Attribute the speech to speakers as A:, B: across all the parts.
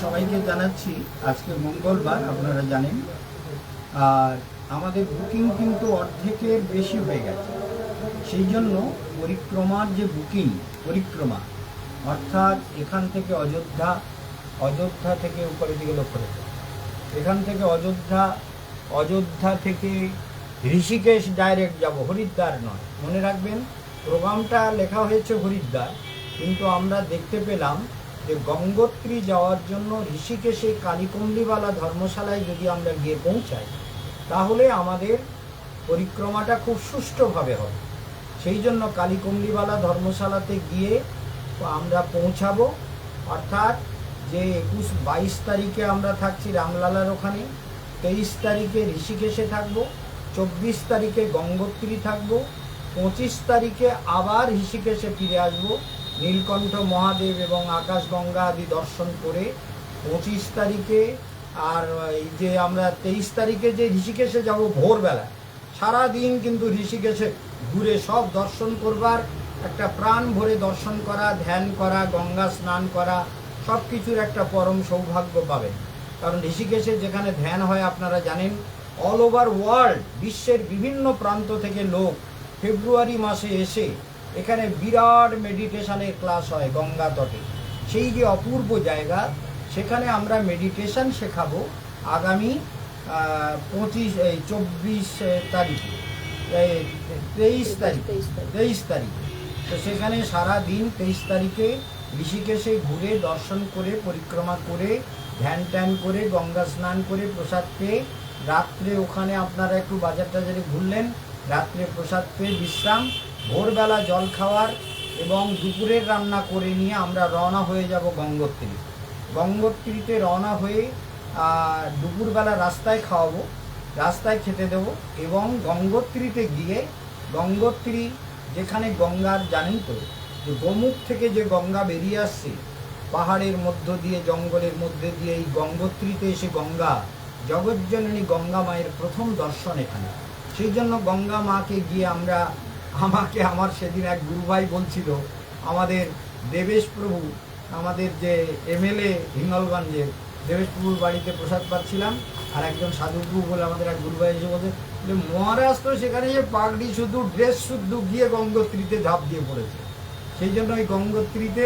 A: সবাইকে জানাচ্ছি আজকে মঙ্গলবার, আপনারা জানেন। আর আমাদের বুকিং কিন্তু অর্ধেকের বেশি হয়ে গেছে। সেই জন্য পরিক্রমার যে বুকিং, পরিক্রমা অর্থাৎ এখান থেকে অযোধ্যা থেকে উপরের দিকে লক্ষ্য রেখে, এখান থেকে অযোধ্যা থেকে ঋষিকেশ ডাইরেক্ট যাব, হরিদ্বার নয়। মনে রাখবেন, প্রোগ্রামটা লেখা হয়েছে হরিদ্বার, কিন্তু আমরা দেখতে পেলাম যে গঙ্গোত্রী যাওয়ার জন্য ঋষিকেশে কালীকুণ্ডলিওয়ালা ধর্মশালায় যদি আমরা গিয়ে পৌঁছাই, তাহলে আমাদের পরিক্রমাটা খুব সুষ্ঠুভাবে হবে। সেই জন্য কালীকুণ্ডলিওয়ালা ধর্মশালাতে গিয়ে আমরা পৌঁছাবো। অর্থাৎ যে 22 তারিখে আমরা থাকছি রামলালার ওখানে, 23 তারিখে ঋষিকেশে থাকবো, 24 তারিখে গঙ্গোত্রী থাকবো, 25 তারিখে আবার ঋষিকেশে ফিরে আসবো, নীলকণ্ঠ মহাদেব এবং আকাশগঙ্গা আদি দর্শন করে 25 তারিখে। আর এই যে আমরা 23 তারিখে যে ঋষিকেশে যাব ভোরবেলা, সারাদিন কিন্তু ঋষিকেশে ঘুরে সব দর্শন করবার, একটা প্রাণ ভরে দর্শন করা, ধ্যান করা, গঙ্গা স্নান করা, সব কিছুর একটা পরম সৌভাগ্য পাবেন। কারণ ঋষিকেশে যেখানে ধ্যান হয়, আপনারা জানেন, অল ওভার ওয়ার্ল্ড, বিশ্বের বিভিন্ন প্রান্ত থেকে লোক ফেব্রুয়ারি মাসে এসে এখানে বিরাট মেডিটেশনের ক্লাস হয় গঙ্গা তটে। সেই যে অপূর্ব জায়গা, সেখানে আমরা মেডিটেশন শেখাবো আগামী 24 তারিখে, 23 তারিখে। তো সেখানে সারা দিন 23 তারিখে ঋষিকেশে ঘুরে দর্শন করে, পরিক্রমা করে, ধ্যান ট্যান করে, গঙ্গা স্নান করে, প্রসাদ পেয়ে রাত্রে ওখানে আপনারা একটু বাজার টাজারে ঘুরলেন, রাত্রে প্রসাদ পেয়ে বিশ্রাম, ভোরবেলা জল খাওয়ার এবং দুপুরের রান্না করে নিয়ে আমরা রওনা হয়ে যাব গঙ্গোত্রীতে রওনা হয়ে দুপুরবেলা রাস্তায় খাওয়াবো, রাস্তায় খেতে দেবো। এবং গঙ্গোত্রীতে গিয়ে, গঙ্গোত্রী যেখানে গঙ্গার, জানেন তো যে গোমুখ থেকে যে গঙ্গা বেরিয়ে আসছে পাহাড়ের মধ্য দিয়ে, জঙ্গলের মধ্যে দিয়ে, এই গঙ্গোত্রীতে এসে গঙ্গা, জগজ্জননী গঙ্গা মায়ের প্রথম দর্শন এখানে। সেই জন্য গঙ্গা মাকে গিয়ে আমার সেদিন এক গুরুভাই বলছিল, আমাদের দেবেশ প্রভু, আমাদের যে এমএলএ হিঙ্গলগঞ্জের দেবেশ প্রভুর বাড়িতে প্রসাদ পাচ্ছিলাম, আর একজন সাধুপ্রভু বলে আমাদের এক গুরুভাই এসে বলছে যে মহারাজ তো সেখানে যে পাগড়ি শুধু, ড্রেস শুদ্ধ গিয়ে গঙ্গোত্রীতে ঝাঁপ দিয়ে পড়েছে। সেই জন্য ওই গঙ্গোত্রীতে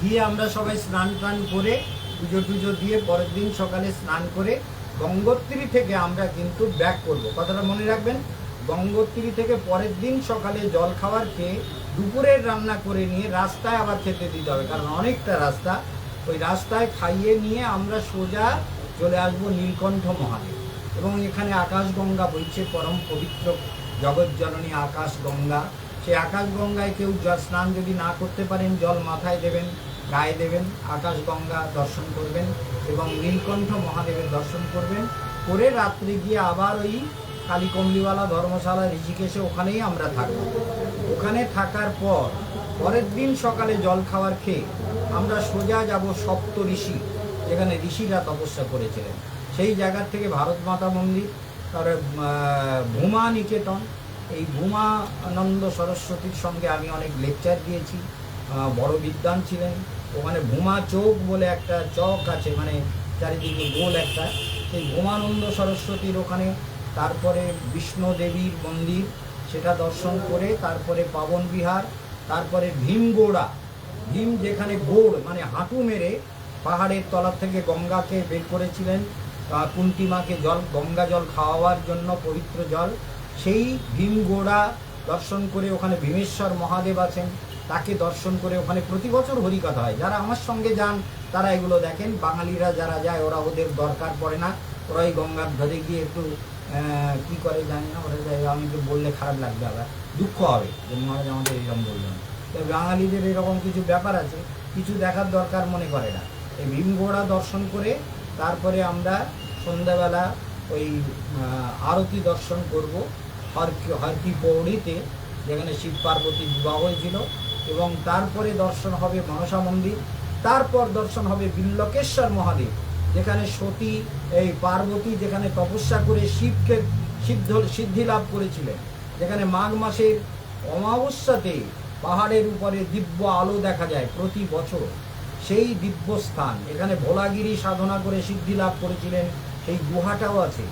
A: গিয়ে আমরা সবাই স্নান টান করে, পুজো টুজো দিয়ে পরের দিন সকালে স্নান করে গঙ্গোত্রী থেকে আমরা কিন্তু ব্যাক করব। কথাটা মনে রাখবেন, গঙ্গোত্রী থেকে পরের দিন সকালে জল খাবার খেয়ে দুপুরের রান্না করে নিয়ে রাস্তায় আবার খেতে দিতে হবে, কারণ অনেকটা রাস্তা। ওই রাস্তায় খাইয়ে নিয়ে আমরা সোজা চলে আসবো নীলকণ্ঠ মহাদেব। এবং এখানে আকাশগঙ্গা বইছে, পরম পবিত্র জগজ্জননী আকাশগঙ্গা। সেই আকাশগঙ্গায় কেউ স্নান যদি না করতে পারেন, জল মাথায় দেবেন, গায়ে দেবেন, আকাশগঙ্গা দর্শন করবেন এবং নীলকণ্ঠ মহাদেবের দর্শন করবেন। করে রাত্রে গিয়ে আবার ওই কালীকুণ্ডলিওয়ালা ধর্মশালা ঋষিকেশে ওখানেই আমরা থাকব। ওখানে থাকার পর পরের দিন সকালে জল খাওয়ার খেয়ে আমরা সোজা যাব সপ্ত ঋষি, যেখানে ঋষিরা তপস্যা করেছিলেন। সেই জায়গার থেকে ভারত মাতা মন্দির, তারপরে ভূমা নিকেতন। এই ভূমা আনন্দ সরস্বতীর সঙ্গে আমি অনেক লেকচার দিয়েছি, বড় বিদ্বান ছিলেন। ওখানে ভূমা চৌক বলে একটা চক আছে, মানে চারিদিকে গোল একটা, সেই ভূমানন্দ সরস্বতীর ওখানে। তারপরে বিষ্ণু দেবীর মন্দির, সেটা দর্শন করে তারপরে পাবন বিহার, তারপরে ভীমগোড়া, ভীম যেখানে গোড় মানে হাঁটু মেরে পাহাড়ের তলা থেকে গঙ্গাকে বের করেছিলেন, কুন্তিমাকে গঙ্গা জল খাওয়াবার জন্য, পবিত্র জল। সেই ভীমগোড়া দর্শন করে ওখানে ভীমেশ্বর মহাদেব আছেন, তাকে দর্শন করে ওখানে প্রতি বছর হরিকথা হয়। যারা আমার সঙ্গে যান তারা এগুলো দেখেন। বাঙালিরা যারা যায় ওরা, ওদের দরকার পড়ে না, ওরা এই গঙ্গার ধরে গিয়ে একটু কী করে জানি না, ওরা যায়। আমি তো বললে খারাপ লাগবে, আবার দুঃখ হবে যে মহারাজ আমাদের এরকম বললেন। তো বাঙালিদের এরকম কিছু ব্যাপার আছে, কিছু দেখার দরকার মনে করে না। এই ভীমগোড়া দর্শন করে তারপরে আমরা সন্ধ্যাবেলা ওই আরতি দর্শন করব হরকি পৌড়িতে, যেখানে শিব পার্বতী বিবাহ হয়েছিল। এবং তারপরে দর্শন হবে মনসা মন্দির, তারপর দর্শন হবে বিল্লকেশ্বর মহাদেব, যেখানে সতী এই পার্বতী যেখানে তপস্যা করে শিবকে সিদ্ধি লাভ করেছিলেন, যেখানে মাঘ মাসের অমাবস্যাতে পাহাড়ের উপরে দিব্য আলো দেখা যায় প্রতি বছর, সেই দিব্য স্থান। এখানে ভোলাগিরি সাধনা করে সিদ্ধি লাভ করেছিলেন, সেই গুহাটাও আছে।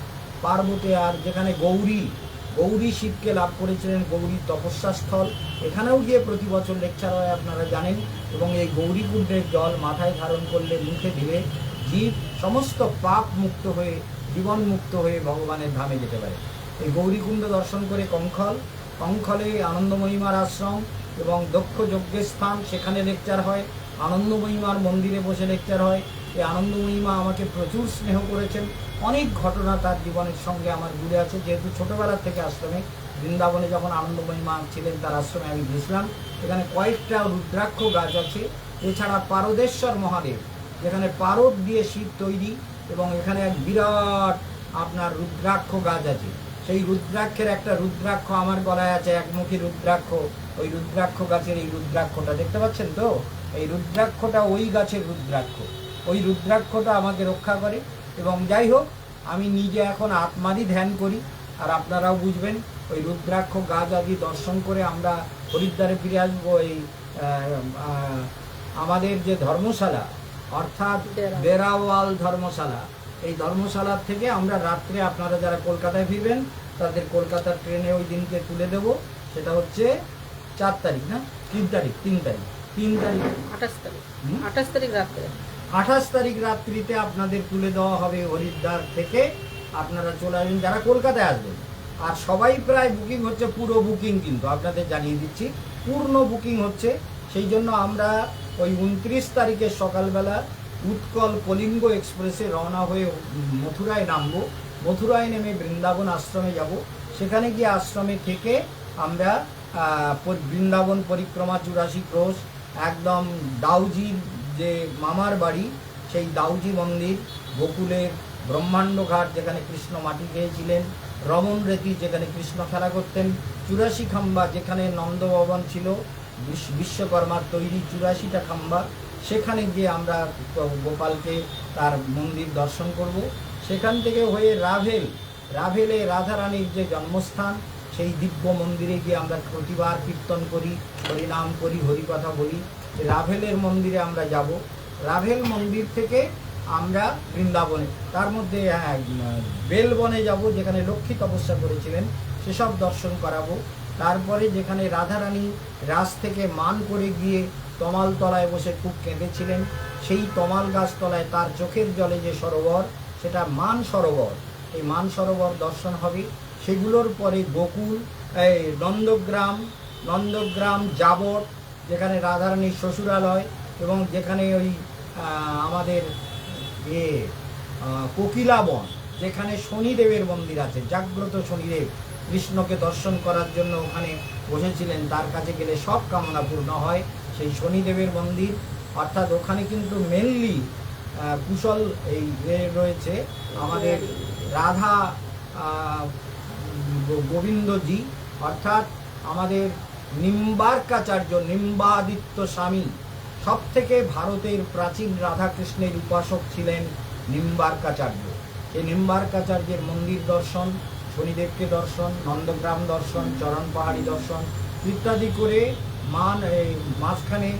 A: পার্বতী আর যেখানে গৌরী শিবকে লাভ করেছিলেন, গৌরীর তপস্যা স্থল, এখানেও গিয়ে প্রতি বছর লেকচার হয় আপনারা জানেন। এবং এই গৌরীকুণ্ডের জল মাথায় ধারণ করলে, মুখে দিলে জীব সমস্ত পাপ মুক্ত হয়ে, জীবন মুক্ত হয়ে ভগবানের ধামে যেতে পারে। এই গৌরীকুণ্ড দর্শন করে কঙ্খলে আনন্দময়ীমার আশ্রম এবং দক্ষ যজ্ঞের স্থান, সেখানে লেকচার হয়। আনন্দময়ীমার মন্দিরে বসে লেকচার হয়। এই আনন্দময়ীমা আমাকে প্রচুর স্নেহ করেছেন, অনেক ঘটনা তার জীবনের সঙ্গে আমার জুড়ে আছে। যেহেতু ছোটোবেলার থেকে আশ্রমে, বৃন্দাবনে যখন আনন্দময়ীমা ছিলেন তার আশ্রমে আমি গেছিলাম। এখানে কয়েকটা রুদ্রাক্ষ গাছ আছে। এছাড়া পারদেশ্বর মহাদেব, যেখানে পারদ দিয়ে শিব তৈরি, এবং এখানে এক বিরাট আপনার রুদ্রাক্ষ গাছ আছে। সেই রুদ্রাক্ষের একটা রুদ্রাক্ষ আমার গলায় আছে, একমুখী রুদ্রাক্ষ। ওই রুদ্রাক্ষ গাছের এই রুদ্রাক্ষটা দেখতে পাচ্ছেন তো, এই রুদ্রাক্ষটা ওই গাছের রুদ্রাক্ষ। ওই রুদ্রাক্ষটা আমাকে রক্ষা করে। এবং যাই হোক, আমি নিজে এখন আত্মারই ধ্যান করি, আর আপনারাও বুঝবেন। ওই রুদ্রাক্ষ গাছ আদি দর্শন করে আমরা হরিদ্বারে ফিরে আসবো। এই আমাদের যে ধর্মশালা, অর্থাৎ বেরাওয়াল ধর্মশালা, এই ধর্মশালার থেকে আমরা রাত্রে, আপনারা যারা কলকাতায় ফিরবেন তাদের কলকাতার ট্রেনে ওই দিনকে তুলে দেব। সেটা হচ্ছে 4 তারিখ না 3 তারিখ 3 তারিখ
B: 28 তারিখ রাত্রে,
A: 28 তারিখ রাত্রিতে আপনাদের তুলে দেওয়া হবে হরিদ্বার থেকে। আপনারা চলে আসবেন যারা কলকাতায় আসবেন। আর সবাই প্রায় বুকিং হচ্ছে, পুরো বুকিং, কিন্তু আপনাদের জানিয়ে দিচ্ছি পূর্ণ বুকিং হচ্ছে। সেই জন্য আমরা ওই 29 তারিখের সকালবেলা উৎকল কলিঙ্গ এক্সপ্রেসে রওনা হয়ে মথুরায় নামবো। মথুরায় নেমে বৃন্দাবন আশ্রমে যাব। সেখানে গিয়ে আশ্রমে থেকে আমরা বৃন্দাবন পরিক্রমা 84 ক্রোশ, একদম দাউজির যে মামার বাড়ি, সেই দাউজি মন্দির, গোকুলের ব্রহ্মাণ্ড ঘাট যেখানে কৃষ্ণ মাটি খেয়েছিলেন, রমন রেতি যেখানে কৃষ্ণ খেলা করতেন, 84 খাম্বা যেখানে নন্দভবন ছিল, বিশ্বকর্মার তৈরি 84টা খাম্বা, সেখানে গিয়ে আমরা গোপালকে তার মন্দির দর্শন করব। সেখান থেকে হয়ে রাভেলে রাধারানীর যে জন্মস্থান, সেই দিব্য মন্দিরে গিয়ে আমরা প্রতিবার কীর্তন করি, হরিনাম করি, হরিকথা বলি। রাভেলের মন্দিরে আমরা যাব। রাভেল মন্দির থেকে আমরা বৃন্দাবনে, তার মধ্যে বেলবনে যাব যেখানে লক্ষ্মী তপস্যা করেছিলেন, সেসব দর্শন করাবো। তারপরে যেখানে রাধারানী রাস থেকে মান করে গিয়ে তমাল তলায় বসে খুব কেঁদেছিলেন, সেই তমাল গাছ তলায় তার চোখের জলে যে সরোবর, সেটা মান সরোবর। এই মান সরোবর দর্শন হবে। সেগুলোর পরে গোকুল, নন্দগ্রাম যাবট যেখানে রাধারানীর শ্বশুরালয়, এবং যেখানে ওই আমাদের কোকিলাবন যেখানে শনিদেবের মন্দির আছে, জাগ্রত শনিদেব কৃষ্ণকে দর্শন করার জন্য ওখানে বসেছিলেন, তার কাছে গেলে সব কামনা পূর্ণ হয়। সেই শনিদেবের মন্দির, অর্থাৎ ওখানে কিন্তু মেনলি কুশল এই রয়েছে আমাদের রাধা গোবিন্দজি, অর্থাৎ আমাদের নিম্বার্কাচার্য, নিম্বাদিত্য স্বামী, সব থেকে ভারতের প্রাচীন রাধাকৃষ্ণের উপাসক ছিলেন নিম্বার্কাচার্য। এই নিম্বার্কাচার্যের মন্দির দর্শন, শনিদেবকে দর্শন, নন্দগ্রাম দর্শন, চরণ পাহাড়ি দর্শন ইত্যাদি করে মাঝখানে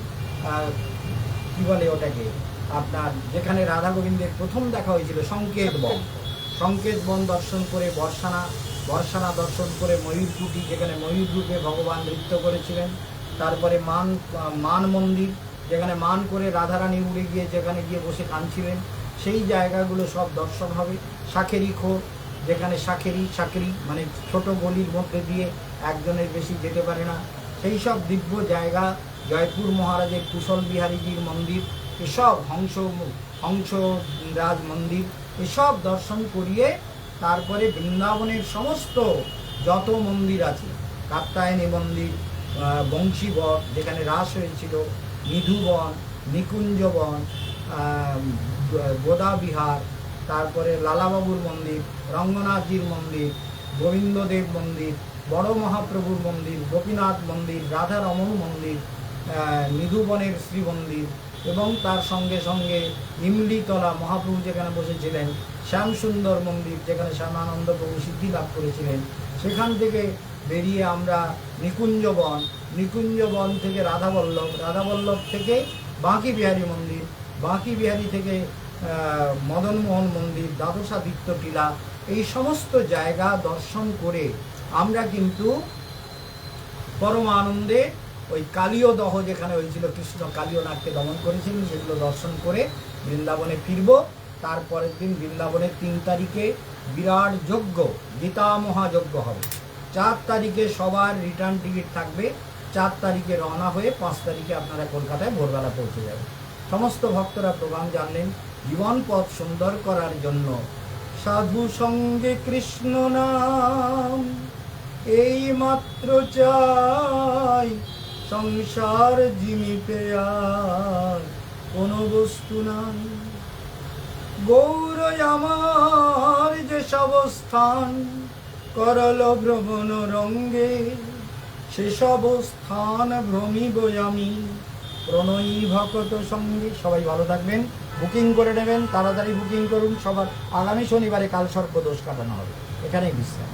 A: কি বলে ওটাকে, আপনার যেখানে রাধা গোবিন্দের প্রথম দেখা হয়েছিল সংকেত বন দর্শন করে বর্ষানা দর্শন করে ময়ূরকুটি, যেখানে ময়ূর রূপে ভগবান নৃত্য করেছিলেন। তারপরে মান মন্দির, যেখানে মান করে রাধারানী উড়ে গিয়ে যেখানে গিয়ে বসে কাঁদছিলেন, সেই জায়গাগুলো সব দর্শন হবে। শাঁখেরি খোর, যেখানে শাঁখেরি মানে ছোট গলির মধ্যে দিয়ে একজনের বেশি যেতে পারে না, সেই সব দিব্য জায়গা। জয়পুর মহারাজের কুশল বিহারীজির মন্দির, এসব হংসরাজ মন্দির, এসব দর্শন করিয়ে তারপরে বৃন্দাবনের সমস্ত যত মন্দির আছে, কাত্যায়নী মন্দির, বংশীবন যেখানে রাস হয়েছিল, নিধুবন, নিকুঞ্জবন, গোদাবিহার, তারপরে লালাবাবুর মন্দির, রঙ্গনাথজির মন্দির, গোবিন্দদেব মন্দির, বড় মহাপ্রভুর মন্দির, গোপীনাথ মন্দির, রাধারমণ মন্দির, নিধুবনের শ্রী মন্দির, এবং তার সঙ্গে সঙ্গে ইমলিতলা মহাপ্রভু যেখানে বসেছিলেন, শ্যামসুন্দর মন্দির যেখানে শ্যামানন্দ প্রভু সিদ্ধি লাভ করেছিলেন, সেখান থেকে বেরিয়ে আমরা নিকুঞ্জবন, নিকুঞ্জবন থেকে রাধাবল্লভ, রাধাবল্লভ থেকে বাঁকি বিহারী মন্দির, বাঁকি বিহারী থেকে মদনমোহন মন্দির, দ্বাদশাদিত্য টিলা, এই সমস্ত জায়গা দর্শন করে আমরা কিন্তু পরম আনন্দে ওই কালীয় দহ যেখানে হয়েছিল, কৃষ্ণ কালীয় নাগকে দমন করেছিলেন, সেগুলো দর্শন করে বৃন্দাবনে ফিরব। তারপরের দিন বৃন্দাবনের 3 তারিখে বিরাট যজ্ঞ, গীতা মহাযজ্ঞ হবে। 4 তারিখে সবার রিটার্ন টিকিট থাকবে। 4 তারিখে রওনা হয়ে 5 তারিখে আপনারা কলকাতায় ভোরবেলা পৌঁছে যাবেন। সমস্ত ভক্তরা প্রোগ্রাম জানলেন। জীবন পথ সুন্দর করার জন্য সাধু সঙ্গে কৃষ্ণ নাম এই মাত্র চাই, সংসার জিমিতে আর কোনো বস্তু নাই। গৌর আমার যে সব স্থান করল ভ্রমণ রঙ্গে, সেসব স্থান ভ্রমিব আমি প্রণয়ী ভকত সঙ্গে। সবাই ভালো থাকবেন, বুকিং করে নেবেন, তাড়াতাড়ি বুকিং করুন সবার। আগামী শনিবারে কাল সর্পদোষ কাটানো হবে। এখানেই বিশ্রাম।